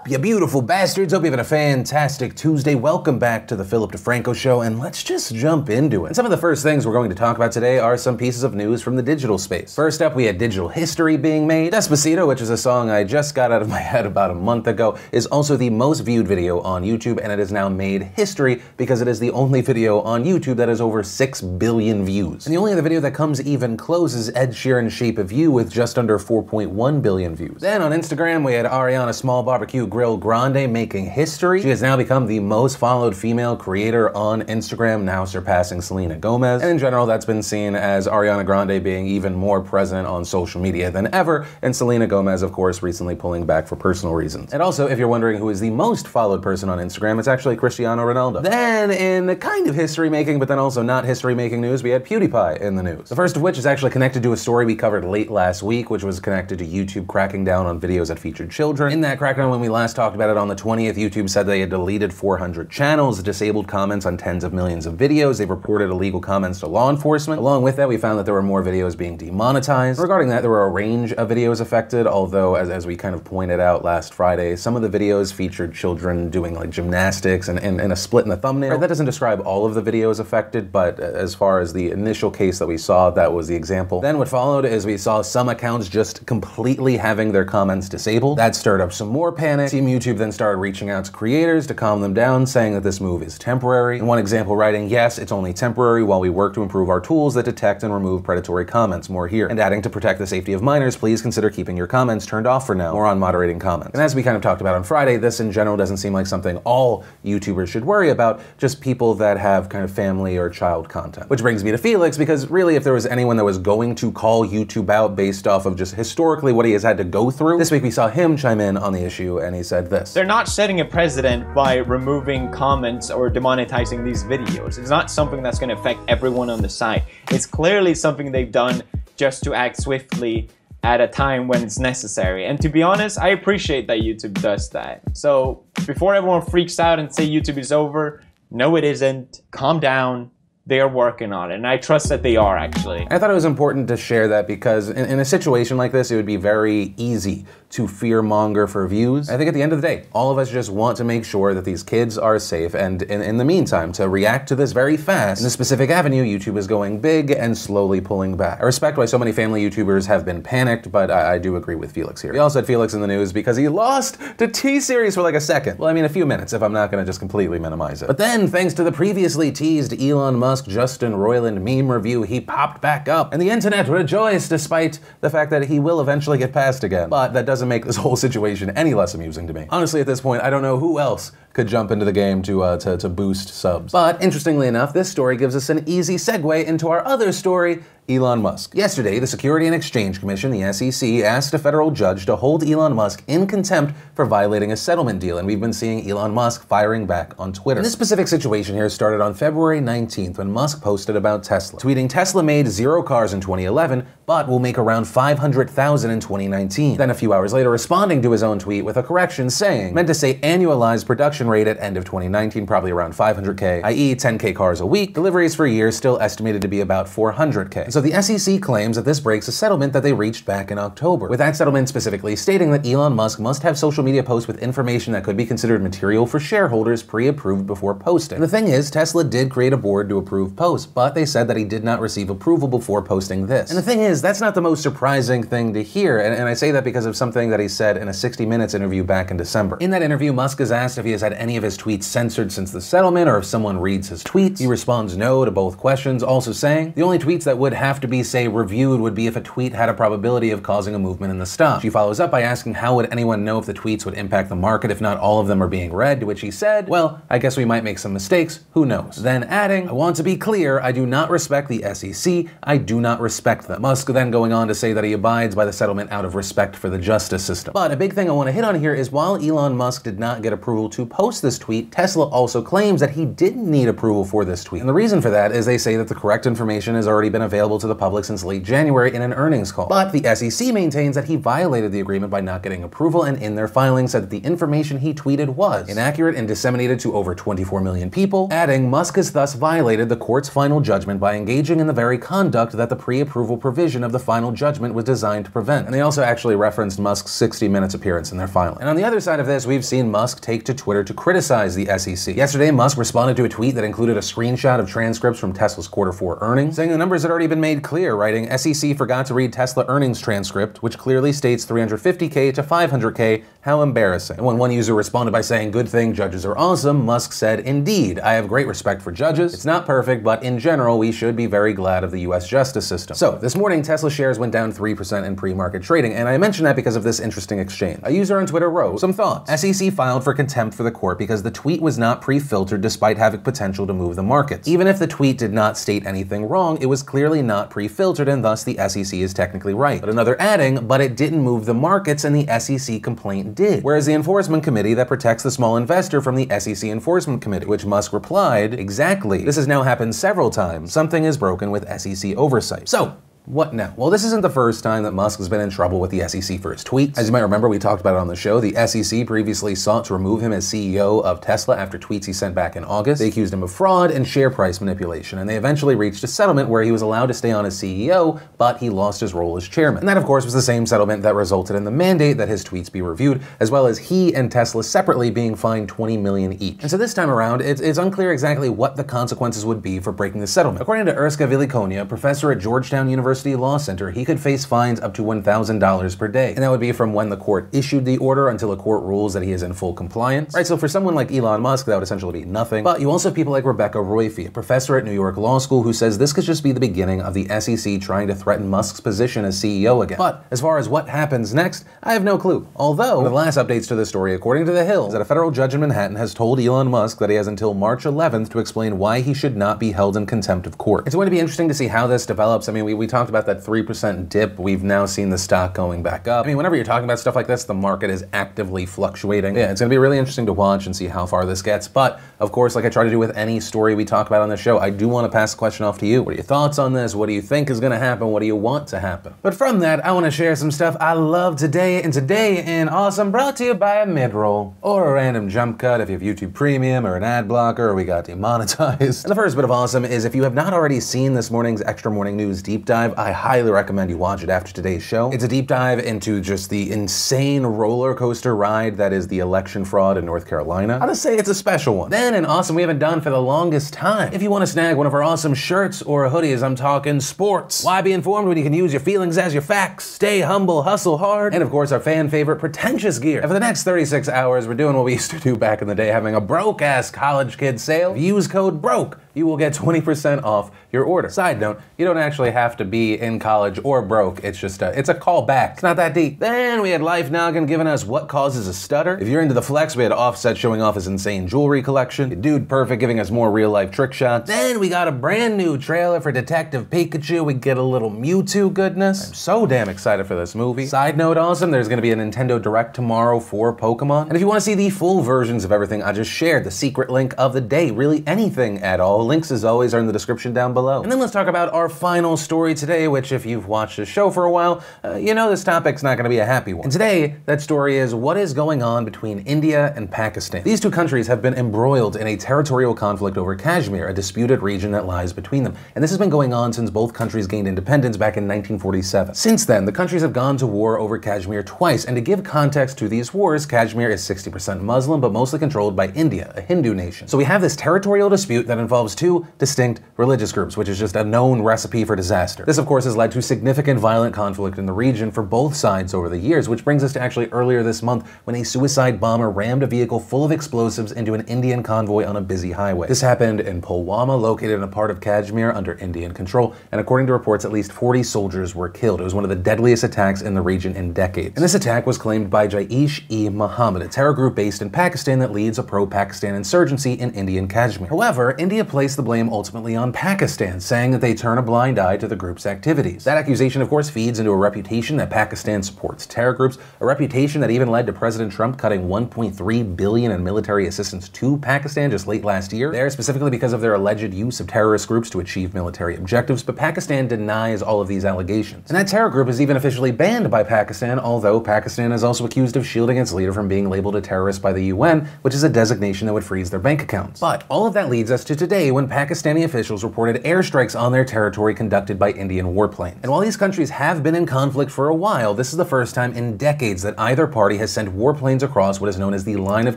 up, you beautiful bastards? Hope you're having a fantastic Tuesday. Welcome back to the Philip DeFranco Show, and let's just jump into it. And some of the first things we're going to talk about today are some pieces of news from the digital space. First up, we had digital history being made. Despacito, which is a song I just got out of my head about a month ago, is also the most viewed video on YouTube, and it has now made history because it is the only video on YouTube that has over 6 billion views. And the only other video that comes even close is Ed Sheeran's Shape of You with just under 4.1 billion views. Then on Instagram, we had Ariana Small Barbecue Grill Grande making history. She has now become the most followed female creator on Instagram, now surpassing Selena Gomez. And in general, that's been seen as Ariana Grande being even more present on social media than ever, and Selena Gomez, of course, recently pulling back for personal reasons. And also, if you're wondering who is the most followed person on Instagram, it's actually Cristiano Ronaldo. Then, in kind of history-making, but then also not history-making news, we had PewDiePie in the news. The first of which is actually connected to a story we covered late last week, which was connected to YouTube cracking down on videos that featured children. In that crackdown, when we last talked about it on the 20th, YouTube said they had deleted 400 channels, disabled comments on tens of millions of videos. They've reported illegal comments to law enforcement. Along with that, we found that there were more videos being demonetized. Regarding that, there were a range of videos affected, although, as we kind of pointed out last Friday, some of the videos featured children doing like gymnastics and a split in the thumbnail. Right, that doesn't describe all of the videos affected, but as far as the initial case that we saw, that was the example. Then what followed is we saw some accounts just completely having their comments disabled. That stirred up some more panic. Team YouTube then started reaching out to creators to calm them down, saying that this move is temporary. In one example writing, yes, it's only temporary while we work to improve our tools that detect and remove predatory comments. More here. And adding, to protect the safety of minors, please consider keeping your comments turned off for now. More on moderating comments. And as we kind of talked about on Friday, this in general doesn't seem like something all YouTubers should worry about, just people that have kind of family or child content. Which brings me to Felix, because really if there was anyone that was going to call YouTube out based off of just historically what he has had to go through, this week we saw him chime in on the issue and he said this. They're not setting a precedent by removing comments or demonetizing these videos. It's not something that's going to affect everyone on the site. It's clearly something they've done just to act swiftly at a time when it's necessary. And to be honest, I appreciate that YouTube does that. So before everyone freaks out and say YouTube is over, no it isn't. Calm down. They are working on it, and I trust that they are, actually. I thought it was important to share that because in a situation like this, it would be very easy to fear-monger for views. I think at the end of the day, all of us just want to make sure that these kids are safe, and in the meantime, to react to this very fast, in a specific avenue, YouTube is going big and slowly pulling back. I respect why so many family YouTubers have been panicked, but I do agree with Felix here. We also had Felix in the news because he lost to T-Series for like a second. Well, I mean, a few minutes, if I'm not gonna just completely minimize it. But then, thanks to the previously teased Elon Musk Justin Roiland meme review, he popped back up, and the internet rejoiced despite the fact that he will eventually get passed again. But that doesn't make this whole situation any less amusing to me. Honestly, at this point, I don't know who else could jump into the game to boost subs. But interestingly enough, this story gives us an easy segue into our other story, Elon Musk. Yesterday, the Security and Exchange Commission, the SEC, asked a federal judge to hold Elon Musk in contempt for violating a settlement deal, and we've been seeing Elon Musk firing back on Twitter. And this specific situation here started on February 19th when Musk posted about Tesla, tweeting Tesla made 0 cars in 2011, but will make around 500,000 in 2019. Then a few hours later, responding to his own tweet with a correction saying, meant to say annualized production rate at end of 2019, probably around 500K, i.e. 10K cars a week, deliveries for years still estimated to be about 400K. So the SEC claims that this breaks a settlement that they reached back in October, with that settlement specifically stating that Elon Musk must have social media posts with information that could be considered material for shareholders pre-approved before posting. And the thing is, Tesla did create a board to approve posts, but they said that he did not receive approval before posting this. And the thing is, that's not the most surprising thing to hear, and I say that because of something that he said in a 60 Minutes interview back in December. In that interview, Musk is asked if he has had any of his tweets censored since the settlement, or if someone reads his tweets. He responds no to both questions, also saying the only tweets that would have to be, say, reviewed would be if a tweet had a probability of causing a movement in the stock. She follows up by asking how would anyone know if the tweets would impact the market if not all of them are being read, to which he said, well, I guess we might make some mistakes, who knows. Then adding, I want to be clear, I do not respect the SEC, I do not respect them. Musk then going on to say that he abides by the settlement out of respect for the justice system. But a big thing I want to hit on here is while Elon Musk did not get approval to post this tweet, Tesla also claims that he didn't need approval for this tweet. And the reason for that is they say that the correct information has already been available to the public since late January in an earnings call. But the SEC maintains that he violated the agreement by not getting approval, and in their filing said that the information he tweeted was inaccurate and disseminated to over 24 million people, adding Musk has thus violated the court's final judgment by engaging in the very conduct that the pre-approval provision of the final judgment was designed to prevent. And they also actually referenced Musk's 60 Minutes appearance in their filing. And on the other side of this, we've seen Musk take to Twitter to criticize the SEC. Yesterday, Musk responded to a tweet that included a screenshot of transcripts from Tesla's Q4 earnings, saying the numbers had already been made clear, writing, SEC forgot to read Tesla earnings transcript, which clearly states 350K to 500K, how embarrassing. And when one user responded by saying, good thing judges are awesome, Musk said, indeed, I have great respect for judges. It's not perfect, but in general, we should be very glad of the US justice system. So this morning, Tesla shares went down 3% in pre-market trading, and I mention that because of this interesting exchange. A user on Twitter wrote, some thoughts. SEC filed for contempt for the court because the tweet was not pre-filtered despite having potential to move the markets. Even if the tweet did not state anything wrong, it was clearly not pre-filtered and thus the SEC is technically right. But another adding, but it didn't move the markets and the SEC complaint did. Whereas the enforcement committee that protects the small investor from the SEC enforcement committee, which Musk replied, exactly. This has now happened several times. Something is broken with SEC oversight. So, what now? Well, this isn't the first time that Musk has been in trouble with the SEC for his tweets. As you might remember, we talked about it on the show. The SEC previously sought to remove him as CEO of Tesla after tweets he sent back in August. They accused him of fraud and share price manipulation, and they eventually reached a settlement where he was allowed to stay on as CEO, but he lost his role as chairman. And that, of course, was the same settlement that resulted in the mandate that his tweets be reviewed, as well as he and Tesla separately being fined $20 million each. And so this time around, it's unclear exactly what the consequences would be for breaking the settlement. According to Erska Vilikonia, professor at Georgetown University Law Center, he could face fines up to $1,000 per day. And that would be from when the court issued the order until a court rules that he is in full compliance. Right, so for someone like Elon Musk, that would essentially be nothing. But you also have people like Rebecca Roiphe, a professor at New York Law School, who says this could just be the beginning of the SEC trying to threaten Musk's position as CEO again. But as far as what happens next, I have no clue. Although, the last updates to this story, according to The Hill, is that a federal judge in Manhattan has told Elon Musk that he has until March 11th to explain why he should not be held in contempt of court. It's going to be interesting to see how this develops. I mean, we talked about that 3% dip. We've now seen the stock going back up. I mean, whenever you're talking about stuff like this, the market is actively fluctuating. Yeah, it's going to be really interesting to watch and see how far this gets. But, of course, like I try to do with any story we talk about on this show, I do want to pass the question off to you. What are your thoughts on this? What do you think is going to happen? What do you want to happen? But from that, I want to share some stuff I love today. And today in Awesome, brought to you by a mid-roll or a random jump cut if you have YouTube Premium or an ad blocker or we got demonetized. And the first bit of awesome is if you have not already seen this morning's Extra Morning News deep dive, I highly recommend you watch it after today's show. It's a deep dive into just the insane roller coaster ride that is the election fraud in North Carolina. I'll just say it's a special one. Then an awesome we haven't done for the longest time. If you want to snag one of our awesome shirts or hoodies, I'm talking sports. Why be informed when you can use your feelings as your facts? Stay humble, hustle hard, and of course our fan favorite pretentious gear. And for the next 36 hours, we're doing what we used to do back in the day, having a broke-ass college kid sale. If you use code BROKE, you will get 20% off your order. Side note, you don't actually have to be in college or broke. It's just it's a callback. It's not that deep. Then we had Life Noggin giving us what causes a stutter. If you're into the flex, we had Offset showing off his insane jewelry collection. Dude Perfect giving us more real life trick shots. Then we got a brand new trailer for Detective Pikachu. We get a little Mewtwo goodness. I'm so damn excited for this movie. Side note awesome, there's gonna be a Nintendo Direct tomorrow for Pokemon. And if you wanna see the full versions of everything I just shared, the secret link of the day, really anything at all, links as always are in the description down below. And then let's talk about our final story today, which if you've watched the show for a while, you know this topic's not gonna be a happy one. And today, that story is what is going on between India and Pakistan. These two countries have been embroiled in a territorial conflict over Kashmir, a disputed region that lies between them. And this has been going on since both countries gained independence back in 1947. Since then, the countries have gone to war over Kashmir twice, and to give context to these wars, Kashmir is 60% Muslim, but mostly controlled by India, a Hindu nation. So we have this territorial dispute that involves two distinct religious groups, which is just a known recipe for disaster. This, of course, has led to significant violent conflict in the region for both sides over the years, which brings us to actually earlier this month when a suicide bomber rammed a vehicle full of explosives into an Indian convoy on a busy highway. This happened in Pulwama, located in a part of Kashmir under Indian control, and according to reports, at least 40 soldiers were killed. It was one of the deadliest attacks in the region in decades. And this attack was claimed by Jaish-e-Mohammed, a terror group based in Pakistan that leads a pro-Pakistan insurgency in Indian Kashmir. However, India placed the blame ultimately on Pakistan, saying that they turn a blind eye to the group's activities. That accusation, of course, feeds into a reputation that Pakistan supports terror groups, a reputation that even led to President Trump cutting $1.3 billion in military assistance to Pakistan just late last year. There, specifically because of their alleged use of terrorist groups to achieve military objectives, but Pakistan denies all of these allegations. And that terror group is even officially banned by Pakistan, although Pakistan is also accused of shielding its leader from being labeled a terrorist by the UN, which is a designation that would freeze their bank accounts. But all of that leads us to today, when Pakistani officials reported airstrikes on their territory conducted by Indian warplanes. And while these countries have been in conflict for a while, this is the first time in decades that either party has sent warplanes across what is known as the line of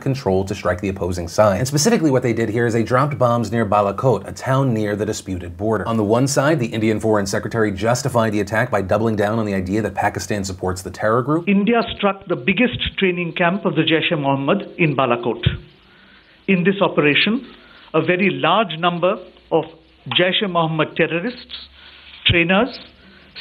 control to strike the opposing side. And specifically what they did here is they dropped bombs near Balakot, a town near the disputed border. On the one side, the Indian Foreign Secretary justified the attack by doubling down on the idea that Pakistan supports the terror group. India struck the biggest training camp of the Jaish-e-Mohammed in Balakot. In this operation, a very large number of Jaish-e-Mohammed terrorists, trainers,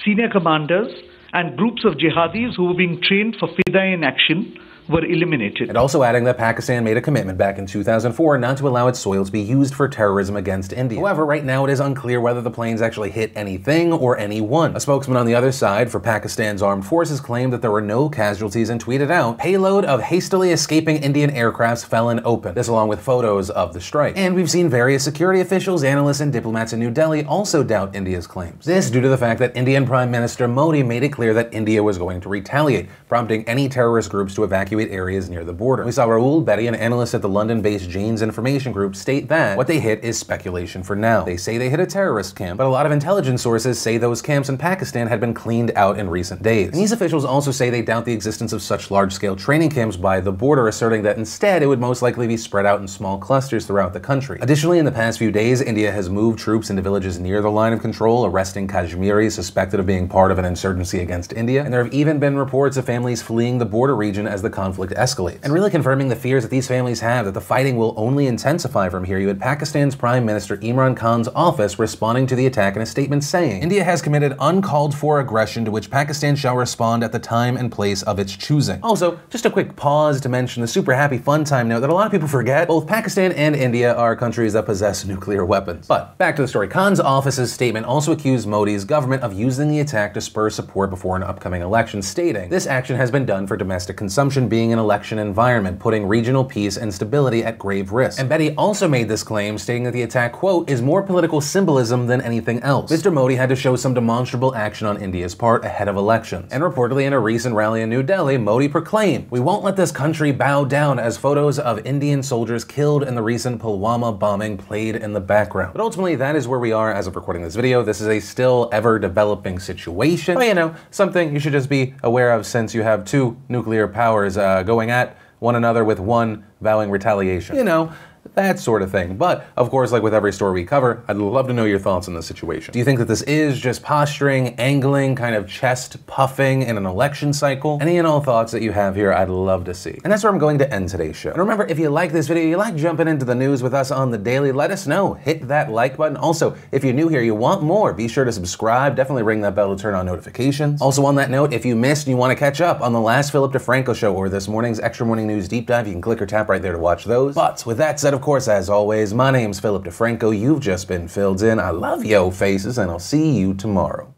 senior commanders, and groups of jihadis who were being trained for Fidaiin action were eliminated. And also adding that Pakistan made a commitment back in 2004 not to allow its soil to be used for terrorism against India. However, right now it is unclear whether the planes actually hit anything or anyone. A spokesman on the other side for Pakistan's armed forces claimed that there were no casualties and tweeted out, "Payload of hastily escaping Indian aircrafts fell in open." This along with photos of the strike. And we've seen various security officials, analysts, and diplomats in New Delhi also doubt India's claims. This due to the fact that Indian Prime Minister Modi made it clear that India was going to retaliate, prompting any terrorist groups to evacuate areas near the border. We saw Rahul Bedi, an analyst at the London-based Jane's Information Group, state that what they hit is speculation for now. They say they hit a terrorist camp, but a lot of intelligence sources say those camps in Pakistan had been cleaned out in recent days. And these officials also say they doubt the existence of such large-scale training camps by the border, asserting that instead it would most likely be spread out in small clusters throughout the country. Additionally, in the past few days, India has moved troops into villages near the line of control, arresting Kashmiris suspected of being part of an insurgency against India, and there have even been reports of families fleeing the border region as the conflict escalates. And really confirming the fears that these families have that the fighting will only intensify from here, you had Pakistan's Prime Minister Imran Khan's office responding to the attack in a statement saying, "India has committed uncalled for aggression to which Pakistan shall respond at the time and place of its choosing." Also, just a quick pause to mention the super happy fun time note that a lot of people forget. Both Pakistan and India are countries that possess nuclear weapons. But back to the story. Khan's office's statement also accused Modi's government of using the attack to spur support before an upcoming election, stating, "This action has been done for domestic consumption, being an election environment, putting regional peace and stability at grave risk." And Bedi also made this claim, stating that the attack, quote, "is more political symbolism than anything else." Mr. Modi had to show some demonstrable action on India's part ahead of elections. And reportedly in a recent rally in New Delhi, Modi proclaimed, "We won't let this country bow down," as photos of Indian soldiers killed in the recent Pulwama bombing played in the background. But ultimately, that is where we are as of recording this video. This is a still ever developing situation. But you know, something you should just be aware of since you have two nuclear powers going at one another with one vowing retaliation. You know, that sort of thing. But, of course, like with every story we cover, I'd love to know your thoughts on this situation. Do you think that this is just posturing, angling, kind of chest puffing in an election cycle? Any and all thoughts that you have here, I'd love to see. And that's where I'm going to end today's show. And remember, if you like this video, you like jumping into the news with us on the daily, let us know. Hit that like button. Also, if you're new here, you want more, be sure to subscribe. Definitely ring that bell to turn on notifications. Also, on that note, if you missed and you want to catch up on the last Philip DeFranco show or this morning's Extra Morning News Deep Dive, you can click or tap right there to watch those. But with that said, of course, as always, my name's Philip DeFranco. You've just been filled in. I love yo faces, and I'll see you tomorrow.